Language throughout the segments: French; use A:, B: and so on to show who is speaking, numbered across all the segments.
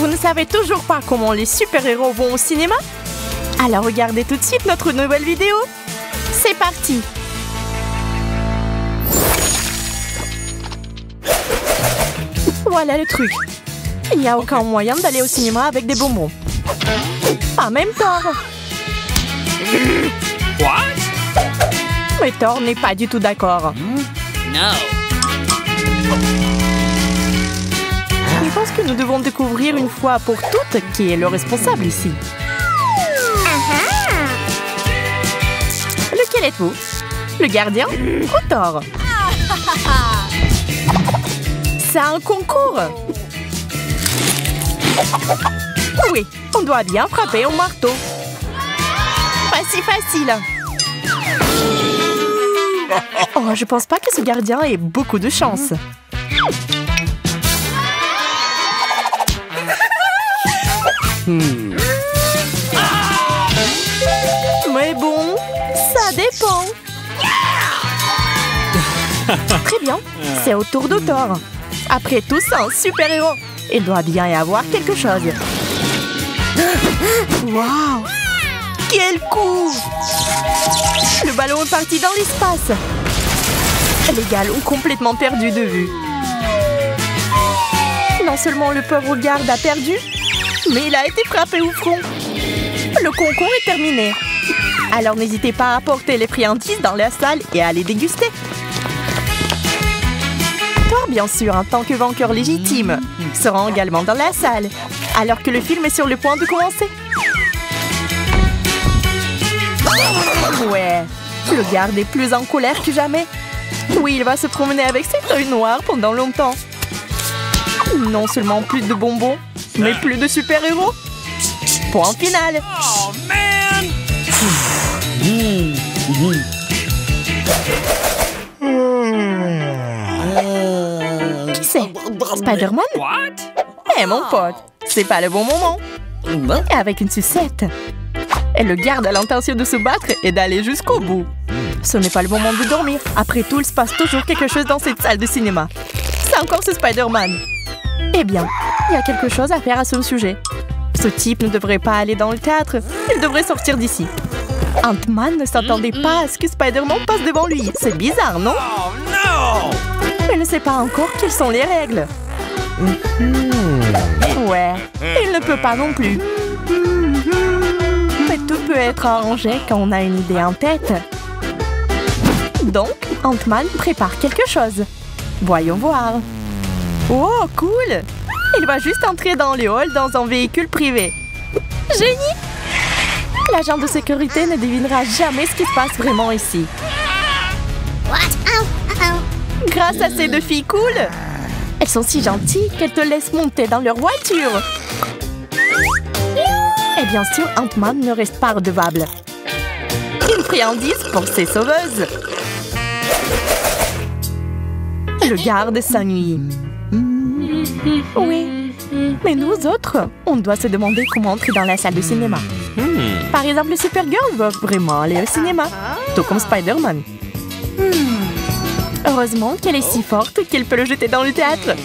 A: Vous ne savez toujours pas comment les super-héros vont au cinéma? Alors regardez tout de suite notre nouvelle vidéo. C'est parti! Voilà le truc. Il n'y a aucun moyen d'aller au cinéma avec des bonbons. Pas même Thor.
B: What?
A: Mais Thor n'est pas du tout d'accord.
B: No.
A: Je pense que nous devons découvrir une fois pour toutes qui est le responsable ici. Lequel êtes-vous? Le gardien ou Thor? C'est un concours. Oui, on doit bien frapper au marteau. Pas si facile. Oh, je pense pas que ce gardien ait beaucoup de chance. Mais bon, ça dépend. Très bien, c'est au tour de Thor. Après tout, c'est un super-héros. Il doit bien y avoir quelque chose. Waouh! Quel coup! Le ballon est parti dans l'espace. Les gars l'ont complètement perdu de vue. Non seulement le pauvre garde a perdu, mais il a été frappé au front. Le concours est terminé. Alors n'hésitez pas à apporter les friandises dans la salle et à les déguster. Thor, bien sûr, en tant que vainqueur légitime, sera également dans la salle, alors que le film est sur le point de commencer. Ouais, le garde est plus en colère que jamais. Oui, il va se promener avec ses feuilles noires pendant longtemps. Non seulement plus de bonbons, mais plus de super-héros. Point final.
B: Oh man!
A: Qui c'est? Spider-Man?
B: What?
A: Eh mon pote, c'est pas le bon moment. Et avec une sucette. Et le garde a l'intention de se battre et d'aller jusqu'au bout. Ce n'est pas le moment de dormir. Après tout, il se passe toujours quelque chose dans cette salle de cinéma. C'est encore ce Spider-Man. Eh bien, il y a quelque chose à faire à ce sujet. Ce type ne devrait pas aller dans le théâtre. Il devrait sortir d'ici. Ant-Man ne s'attendait pas à ce que Spider-Man passe devant lui. C'est bizarre, non?
B: Oh no!
A: Il ne sait pas encore quelles sont les règles. Ouais, il ne peut pas non plus. Mais tout peut être arrangé quand on a une idée en tête. Donc, Ant-Man prépare quelque chose. Voyons voir. Oh, cool! Il va juste entrer dans le hall dans un véhicule privé. Génie! L'agent de sécurité ne devinera jamais ce qui se passe vraiment ici. Grâce à ces deux filles cool, elles sont si gentilles qu'elles te laissent monter dans leur voiture. Et bien sûr, Ant-Man ne reste pas redevable. Une friandise pour ses sauveuses. Le garde s'ennuie. Oui, mais nous autres, on doit se demander comment entrer dans la salle de cinéma. Par exemple, Supergirl va vraiment aller au cinéma, tout comme Spider-Man. Heureusement qu'elle est si forte qu'elle peut le jeter dans le théâtre.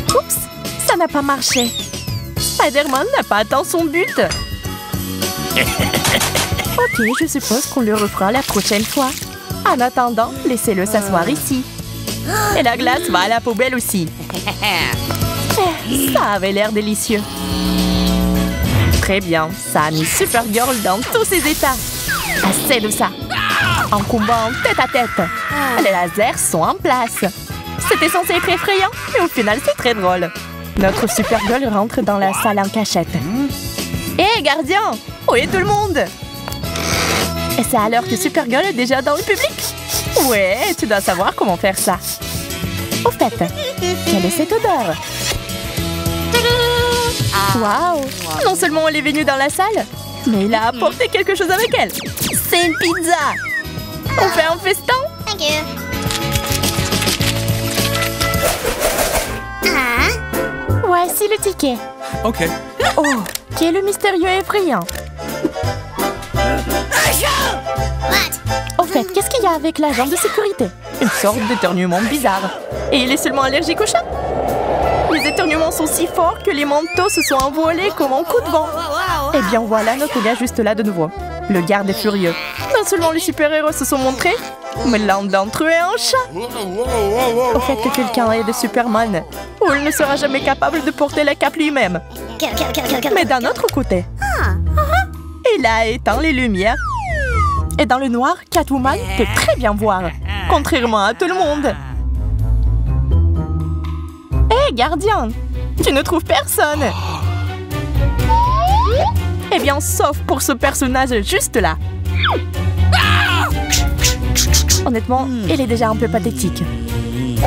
A: Oups, ça n'a pas marché. Spider-Man n'a pas atteint son but. Ok, je suppose qu'on le refera la prochaine fois. En attendant, laissez-le s'asseoir ici. Et la glace va à la poubelle aussi. Ça avait l'air délicieux. Très bien, ça a mis Supergirl dans tous ses états. Assez de ça. En combat tête à tête. Les lasers sont en place. C'était censé être effrayant, mais au final, c'est très drôle. Notre Supergirl rentre dans la salle en cachette. Hé, gardien! Où est tout le monde? Et c'est alors que Supergirl est déjà dans le public? Ouais, tu dois savoir comment faire ça. Au fait, quelle est cette odeur? Waouh! Non seulement elle est venue dans la salle, mais il a apporté quelque chose avec elle. C'est une pizza! On fait un festin? Voici le ticket.
B: Ok.
A: Oh, qui est le mystérieux et effrayant? Au fait, fait, qu'est-ce qu'il y a avec l'agent de sécurité? Une sorte d'éternuement bizarre. Et il est seulement allergique aux chats? Les éternuements sont si forts que les manteaux se sont envolés comme un coup de vent. Eh bien voilà notre gars juste là de nouveau. Le garde est furieux. Non seulement les super-héros se sont montrés, mais l'un d'entre eux est un chat. Au fait que quelqu'un aide Superman, ou il ne sera jamais capable de porter la cape lui-même. Mais d'un autre côté, il a éteint les lumières. Et dans le noir, Catwoman peut très bien voir, contrairement à tout le monde. Hé, gardien, tu ne trouves personne. Eh bien, sauf pour ce personnage juste là. Honnêtement, il est déjà un peu pathétique.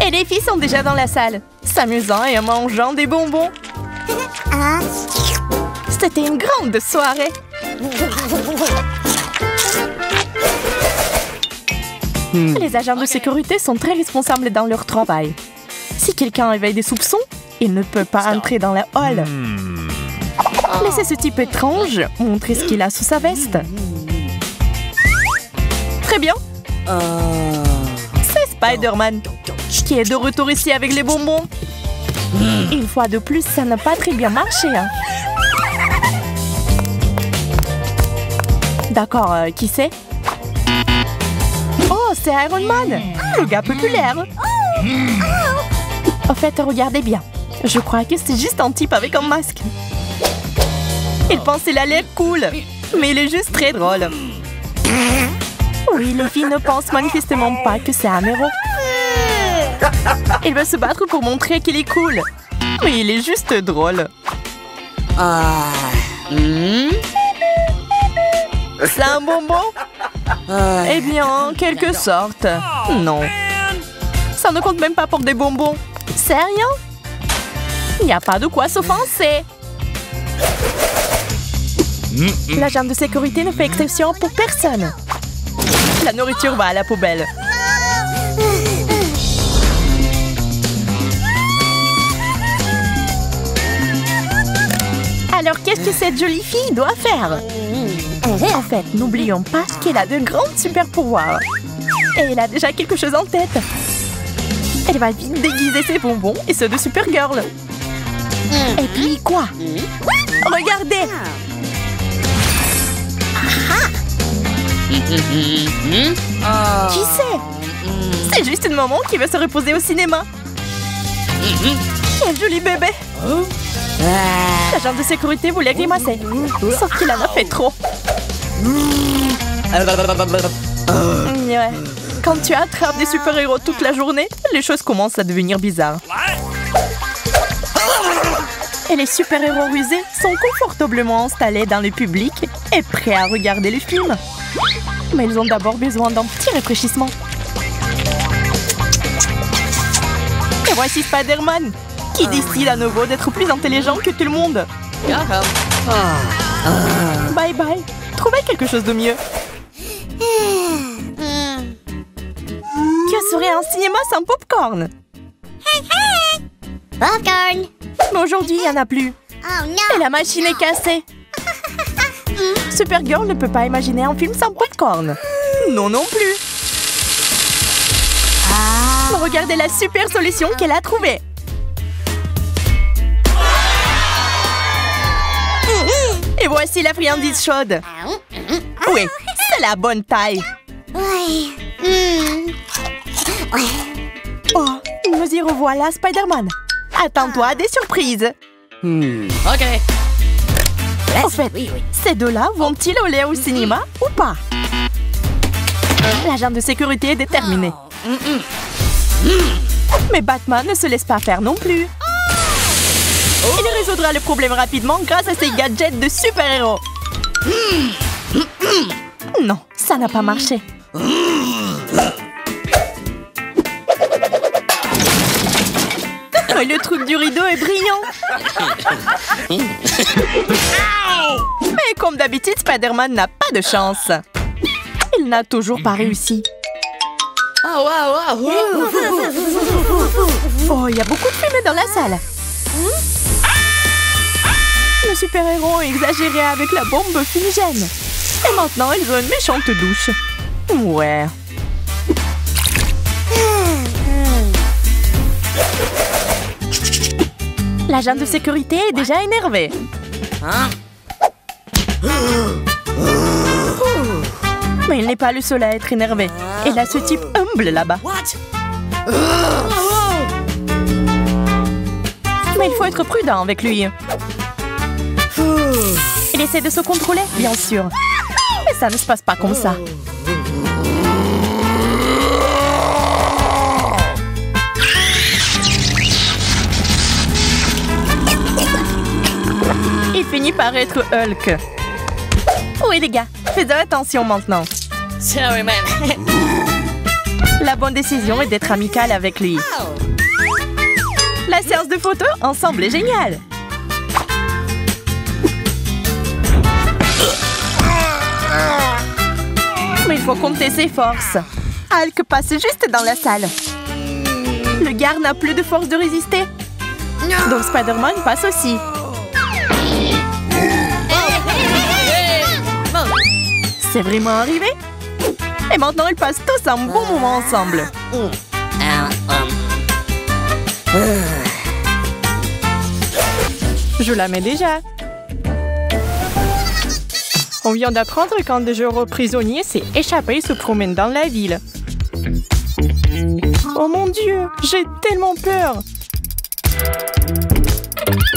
A: Et les filles sont déjà dans la salle, s'amusant et en mangeant des bonbons. C'était une grande soirée. Les agents de sécurité sont très responsables dans leur travail. Si quelqu'un éveille des soupçons, il ne peut pas entrer dans la hall. Laissez ce type étrange montrer ce qu'il a sous sa veste. Très bien. C'est Spider-Man qui est de retour ici avec les bonbons. Une fois de plus, ça n'a pas très bien marché. Hein. D'accord, qui c'est? Oh, c'est Iron Man, le gars populaire. En fait, regardez bien. Je crois que c'est juste un type avec un masque. Il pense qu'il a l'air cool, mais il est juste très drôle. Oui, les filles ne pensent manifestement pas que c'est un héros. Il veut se battre pour montrer qu'il est cool, mais il est juste drôle. C'est un bonbon? Eh bien, en quelque sorte, non. Ça ne compte même pas pour des bonbons. Sérieux? Il n'y a pas de quoi s'offenser. L'agent de sécurité ne fait exception pour personne. La nourriture va à la poubelle. Alors, qu'est-ce que cette jolie fille doit faire? En fait, n'oublions pas qu'elle a de grands super-pouvoirs. Et elle a déjà quelque chose en tête. Elle va vite déguiser ses bonbons et ceux de Supergirl. Et puis quoi? Regardez! Qui c'est? C'est juste une maman qui veut se reposer au cinéma. Quel joli bébé! L'agent de sécurité voulait grimacer. Sauf qu'il en a fait trop. Ouais. Quand tu attrapes des super-héros toute la journée, les choses commencent à devenir bizarres. Et les super-héros rusés sont confortablement installés dans le public et prêts à regarder le film. Mais ils ont d'abord besoin d'un petit rafraîchissement. Et voici Spider-Man, qui décide à nouveau d'être plus intelligent que tout le monde. Bye bye. Trouvez quelque chose de mieux. Que serait un cinéma sans popcorn?
C: Popcorn!
A: Mais aujourd'hui, il n'y en a plus.
C: Oh non!
A: Et la machine est cassée. Supergirl ne peut pas imaginer un film sans popcorn. Non, non plus. Regardez la super solution qu'elle a trouvée. Et voici la friandise chaude. Oui, c'est la bonne taille. Oh, nous y revoilà, Spider-Man. Attends-toi à des surprises.
B: OK.
A: En fait, ces deux-là vont-ils aller au cinéma ou pas? L'agent de sécurité est déterminé. Mais Batman ne se laisse pas faire non plus. Il résoudra le problème rapidement grâce à ses gadgets de super-héros. Non, ça n'a pas marché. Le truc du rideau est brillant. Mais comme d'habitude, Spider-Man n'a pas de chance. Il n'a toujours pas réussi. Oh, il y a beaucoup de fumée dans la salle. Le super-héros a exagéré avec la bombe fumigène. Et maintenant, ils ont une méchante douche. Ouais. L'agent de sécurité est déjà énervé.
B: Hein?
A: Mais il n'est pas le seul à être énervé. Et là, ce type humble là-bas.
B: What?
A: Mais il faut être prudent avec lui. Il essaie de se contrôler, bien sûr. Mais ça ne se passe pas comme ça. Il finit par être Hulk. Oui, les gars, faites attention maintenant.
B: Sorry, man.
A: La bonne décision est d'être amical avec lui. La séance de photos ensemble est géniale. Mais il faut compter ses forces. Hulk passe juste dans la salle. Le gars n'a plus de force de résister. Donc Spider-Man passe aussi. C'est vraiment arrivé? Et maintenant, ils passent tous un bon moment ensemble. Je la mets déjà. On vient d'apprendre qu'un des heureux prisonniers s'est échappé et se promène dans la ville. Oh mon Dieu, j'ai tellement peur.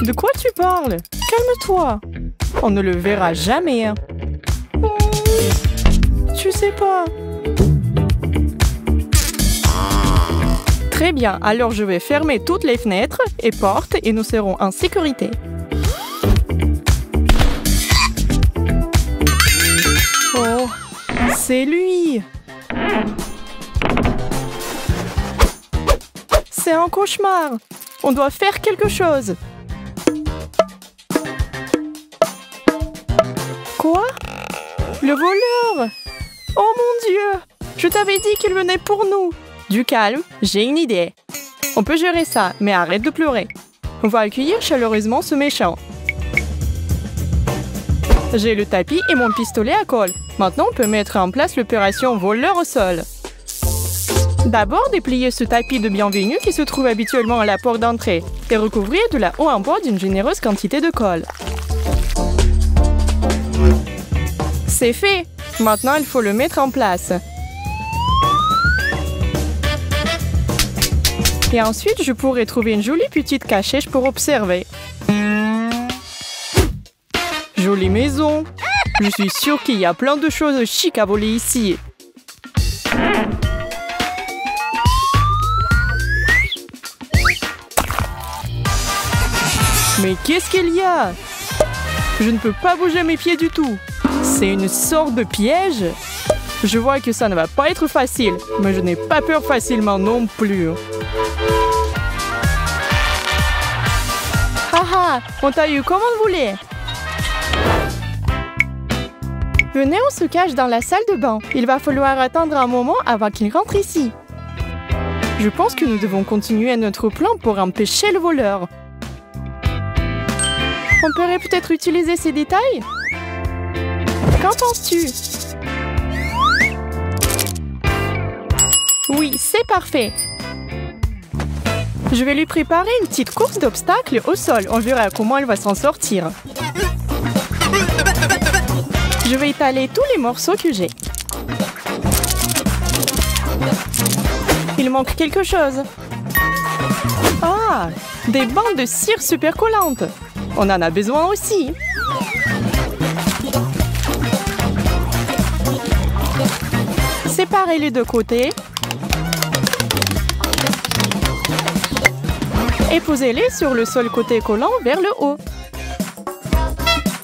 A: De quoi tu parles? Calme-toi. On ne le verra jamais. Tu sais pas. Très bien, alors je vais fermer toutes les fenêtres et portes et nous serons en sécurité. Oh, c'est lui. C'est un cauchemar. On doit faire quelque chose. Quoi? Le voleur? Oh mon Dieu! Je t'avais dit qu'il venait pour nous. Du calme, j'ai une idée. On peut gérer ça, mais arrête de pleurer. On va accueillir chaleureusement ce méchant. J'ai le tapis et mon pistolet à colle. Maintenant, on peut mettre en place l'opération voleur au sol. D'abord, déplier ce tapis de bienvenue qui se trouve habituellement à la porte d'entrée et recouvrir de la haut en bas d'une généreuse quantité de colle. C'est fait! Maintenant, il faut le mettre en place. Et ensuite, je pourrais trouver une jolie petite cachette pour observer. Jolie maison. Je suis sûre qu'il y a plein de choses chic à voler ici. Mais qu'est-ce qu'il y a? Je ne peux pas bouger mes pieds du tout. C'est une sorte de piège. Je vois que ça ne va pas être facile, mais je n'ai pas peur facilement non plus. Haha, on t'a eu comme on voulait. Venez, on se cache dans la salle de bain. Il va falloir attendre un moment avant qu'il rentre ici. Je pense que nous devons continuer notre plan pour empêcher le voleur. On pourrait peut-être utiliser ces détails? Qu'en penses-tu? Oui, c'est parfait. Je vais lui préparer une petite course d'obstacles au sol. On verra comment elle va s'en sortir. Je vais étaler tous les morceaux que j'ai. Il manque quelque chose. Ah, des bandes de cire super collantes. On en a besoin aussi. Séparez les deux côtés. Et posez-les sur le seul côté collant vers le haut.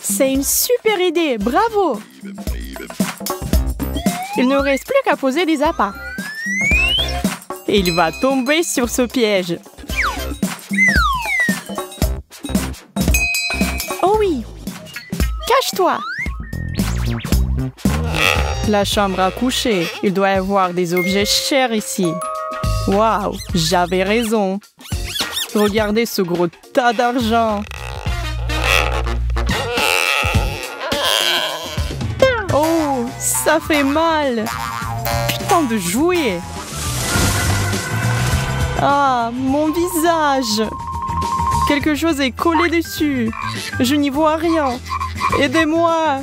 A: C'est une super idée, bravo! Il ne reste plus qu'à poser des appâts. Et il va tomber sur ce piège. Oh oui! Cache-toi! La chambre à coucher. Il doit y avoir des objets chers ici. Waouh! J'avais raison. Regardez ce gros tas d'argent. Oh, ça fait mal. temps de jouer. Ah, mon visage. Quelque chose est collé dessus. Je n'y vois rien. Aidez-moi.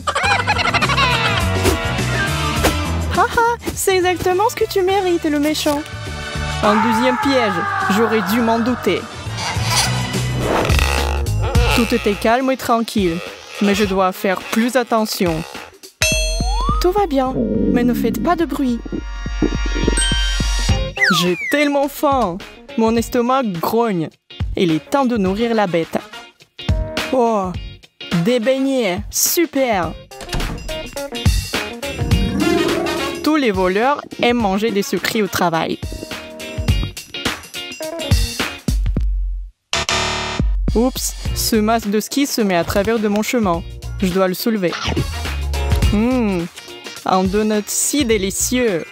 A: Haha, c'est exactement ce que tu mérites, le méchant. Un deuxième piège. J'aurais dû m'en douter. Tout était calme et tranquille, mais je dois faire plus attention. Tout va bien, mais ne faites pas de bruit. J'ai tellement faim. Mon estomac grogne. Il est temps de nourrir la bête. Oh, des beignets, super. Tous les voleurs aiment manger des sucreries au travail. Oups, ce masque de ski se met à travers de mon chemin. Je dois le soulever. Un donut si délicieux.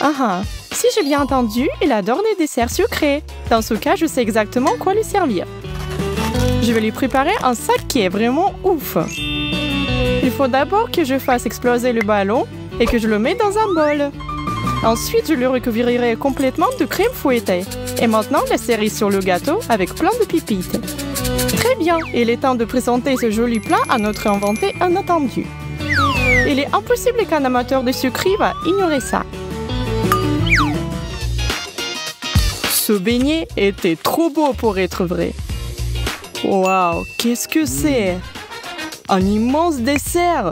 A: Ah, si j'ai bien entendu, il adore les desserts sucrés. Dans ce cas, je sais exactement quoi lui servir. Je vais lui préparer un sac qui est vraiment ouf. Il faut d'abord que je fasse exploser le ballon et que je le mette dans un bol. Ensuite, je le recouvrirai complètement de crème fouettée. Et maintenant, la cerise sur le gâteau avec plein de pépites. Très bien, il est temps de présenter ce joli plat à notre inventé inattendu. Il est impossible qu'un amateur de sucreries va ignorer ça. Ce beignet était trop beau pour être vrai. Waouh, qu'est-ce que c'est? Un immense dessert.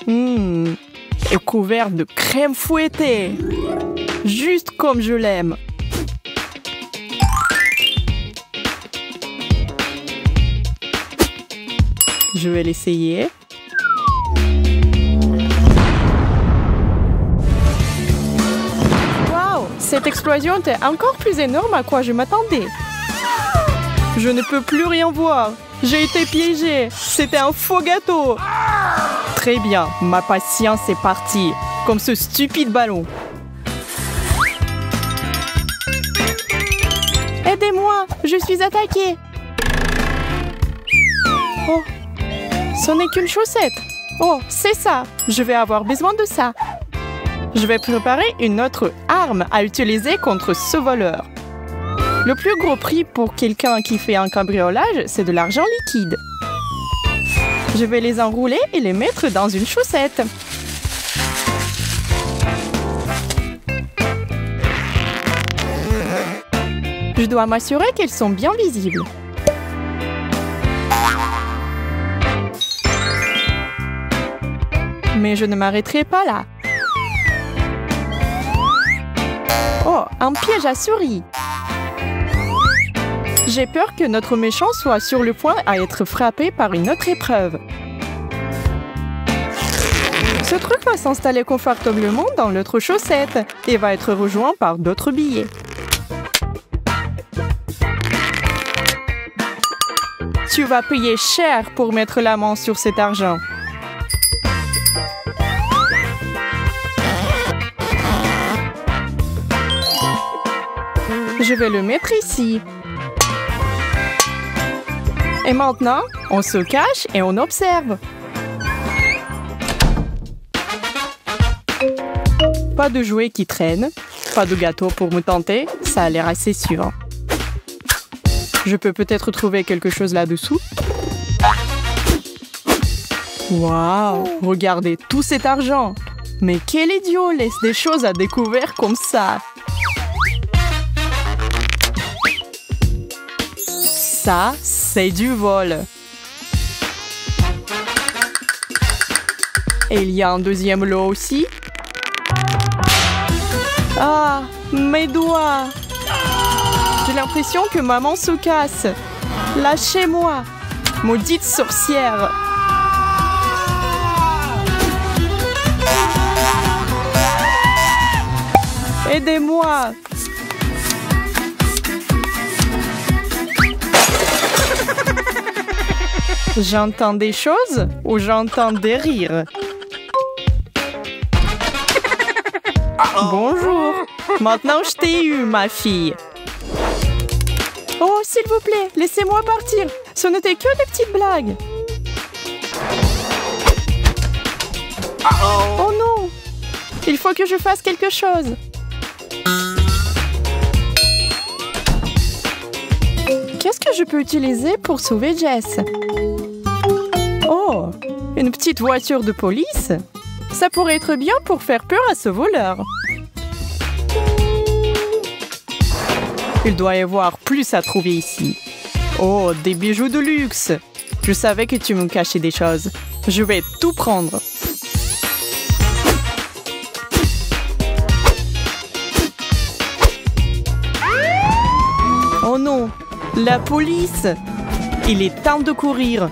A: Et couvert de crème fouettée. Juste comme je l'aime. Je vais l'essayer. Waouh, cette explosion était encore plus énorme à quoi je m'attendais. Je ne peux plus rien voir. J'ai été piégée. C'était un faux gâteau. Très bien, ma patience est partie. Comme ce stupide ballon. Aidez-moi, je suis attaquée. Oh, ce n'est qu'une chaussette. Oh, c'est ça. Je vais avoir besoin de ça. Je vais préparer une autre arme à utiliser contre ce voleur. Le plus gros prix pour quelqu'un qui fait un cambriolage, c'est de l'argent liquide. Je vais les enrouler et les mettre dans une chaussette. Je dois m'assurer qu'elles sont bien visibles. Mais je ne m'arrêterai pas là. Oh, un piège à souris. J'ai peur que notre méchant soit sur le point à être frappé par une autre épreuve. Ce truc va s'installer confortablement dans l'autre chaussette et va être rejoint par d'autres billets. Tu vas payer cher pour mettre la main sur cet argent. Je vais le mettre ici. Et maintenant, on se cache et on observe. Pas de jouets qui traînent, pas de gâteau pour me tenter, ça a l'air assez sûr. Je peux peut-être trouver quelque chose là-dessous. Waouh, regardez tout cet argent. Mais quel idiot laisse des choses à découvert comme ça. Ça, c'est du vol. Et il y a un deuxième lot aussi. Ah, mes doigts. J'ai l'impression que maman se casse. Lâchez-moi, maudite sorcière. Aidez-moi. J'entends des choses ou j'entends des rires? Bonjour. Maintenant, je t'ai eu, ma fille. Oh, s'il vous plaît, laissez-moi partir. Ce n'était que des petites blagues. Oh non! Il faut que je fasse quelque chose. Qu'est-ce que je peux utiliser pour sauver Jess? Oh, une petite voiture de police? Ça pourrait être bien pour faire peur à ce voleur. Il doit y avoir plus à trouver ici. Oh, des bijoux de luxe! Je savais que tu me cachais des choses. Je vais tout prendre. Oh non! La police! Il est temps de courir.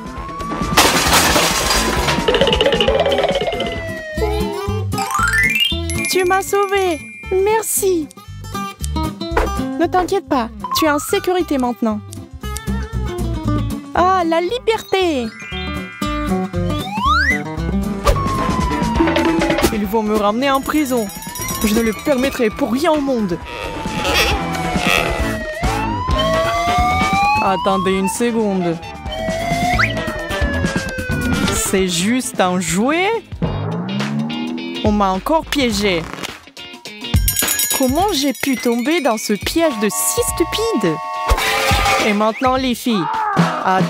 A: Tu m'as sauvé! Merci! Ne t'inquiète pas, tu es en sécurité maintenant. Ah, la liberté! Ils vont me ramener en prison. Je ne le permettrai pour rien au monde. Attendez une seconde. C'est juste un jouet? On m'a encore piégé. Comment j'ai pu tomber dans ce piège de si stupide? Et maintenant, les filles, attendez.